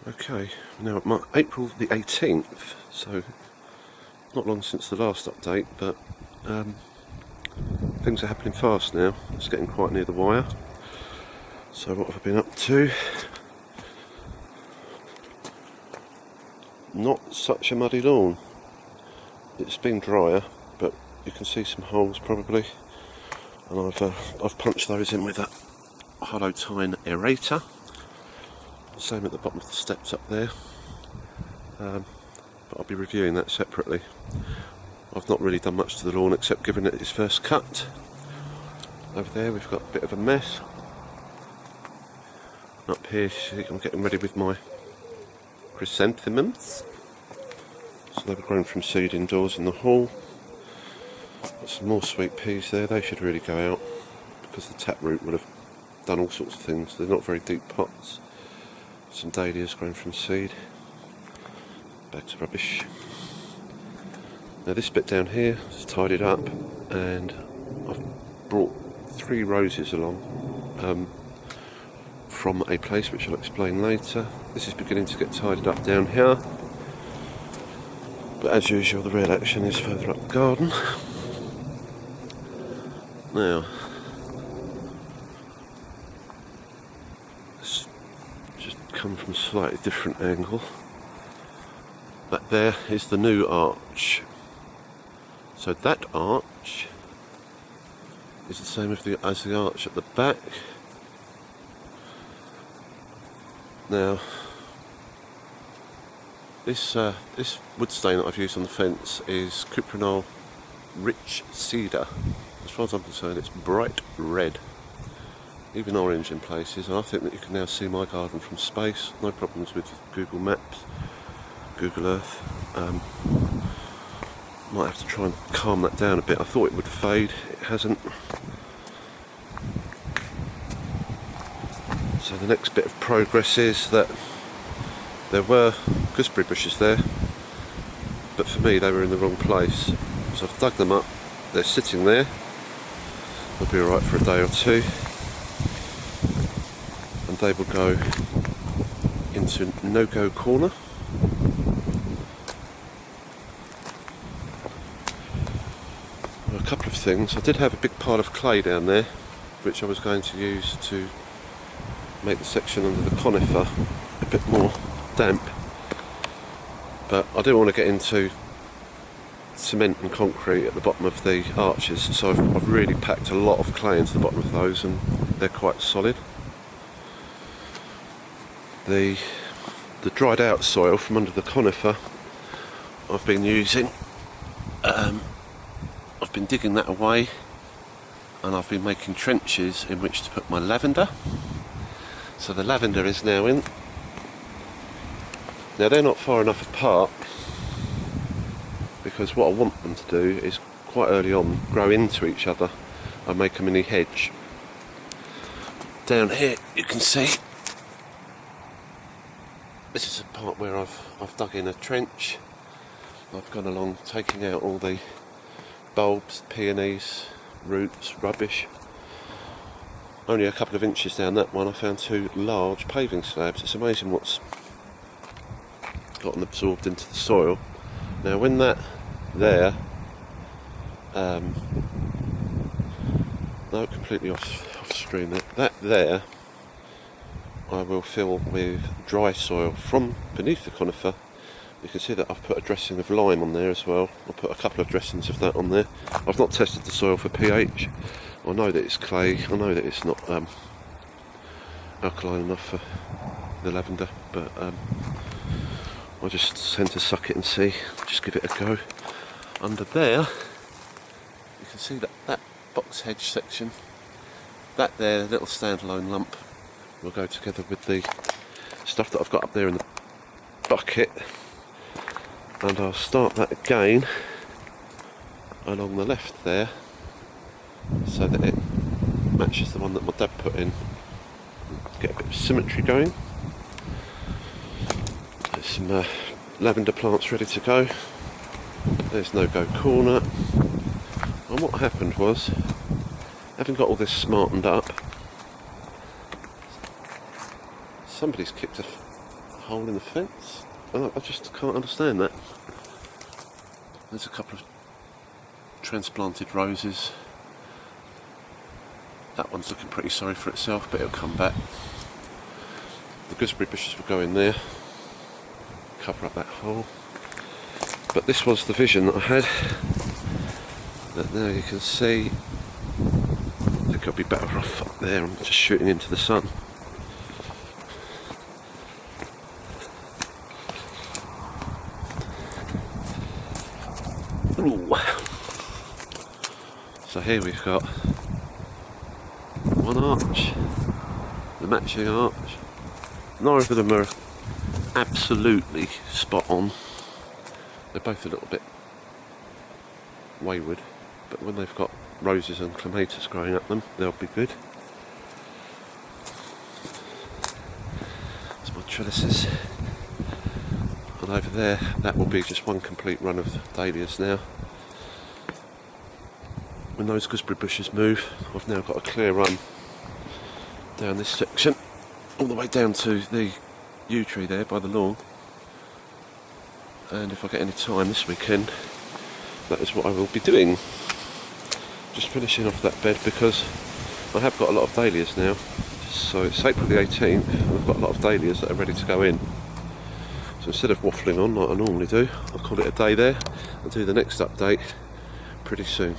Okay, now April the 18th, so not long since the last update, but things are happening fast now. It's getting quite near the wire. So what have I been up to? Not such a muddy lawn. It's been drier, but you can see some holes probably, and I've punched those in with a hollow tine aerator. Same at the bottom of the steps up there, but I'll be reviewing that separately. I've not really done much to the lawn except giving it its first cut. Over there we've got a bit of a mess. Up here I'm getting ready with my chrysanthemums. So they were grown from seed indoors in the hall. Got some more sweet peas there. They should really go out because the taproot would have done all sorts of things. They're not very deep pots. Some dahlias grown from seed. Bags of rubbish. Now this bit down here is tidied up, and I've brought 3 roses along from a place which I'll explain later. This is beginning to get tidied up down here, but as usual the real action is further up the garden. Now let's just come from a slightly different angle. That there is the new arch. So that arch is the same as the arch at the back. Now this wood stain that I've used on the fence is Cuprinol Rich Cedar. As far as I'm concerned, it's bright red, even orange in places. And I think that you can now see my garden from space. No problems with Google Maps, Google Earth. Might have to try and calm that down a bit. I thought it would fade, it hasn't. So the next bit of progress is that there were gooseberry bushes there, but for me they were in the wrong place. So I've dug them up, they're sitting there. They'll be alright for a day or two, and they will go into no-go corner. A couple of things. I did have a big pile of clay down there, which I was going to use to make the section under the conifer a bit more damp, but I didn't want to get into cement and concrete at the bottom of the arches, so I've really packed a lot of clay into the bottom of those, and they're quite solid. The dried out soil from under the conifer I've been using. I've been digging that away, and I've been making trenches in which to put my lavender. So the lavender is now in. Now they're not far enough apart, because what I want them to do is quite early on grow into each other and make a mini hedge. Down here you can see this is a part where I've dug in a trench. I've gone along taking out all the bulbs, peonies, roots, rubbish. Only a couple of inches down that one I found 2 large paving slabs. It's amazing what's gotten absorbed into the soil. Now when that there, no, completely off stream, that there I will fill with dry soil from beneath the conifer. You can see that I've put a dressing of lime on there as well. I'll put a couple of dressings of that on there. I've not tested the soil for pH. I know that it's clay. I know that it's not alkaline enough for the lavender, but I'll just tend to suck it and see. Just give it a go. Under there, you can see that box hedge section. That there, little standalone lump, will go together with the stuff that I've got up there in the bucket. And I'll start that again along the left there, so that it matches the one that my dad put in. Get a bit of symmetry going. There's some lavender plants ready to go. There's no-go corner. And what happened was, having got all this smartened up, somebody's kicked a hole in the fence. I just can't understand that. There's a couple of transplanted roses. That one's looking pretty sorry for itself, but it'll come back. The gooseberry bushes will go in there, cover up that hole. But this was the vision that I had. That now you can see, I think I'll be better off up there. I'm just shooting into the sun. Ooh. So here we've got one arch, the matching arch. Neither of them are absolutely spot on. They're both a little bit wayward, but when they've got roses and clematis growing up them, they'll be good. There's my trellises. And over there, that will be just one complete run of dahlias now. When those gooseberry bushes move, I've now got a clear run down this section, all the way down to the yew tree there by the lawn. And if I get any time this weekend, that is what I will be doing. Just finishing off that bed because I have got a lot of dahlias now. So it's April the 18th, and I've got a lot of dahlias that are ready to go in. So instead of waffling on like I normally do, I'll call it a day there and do the next update pretty soon.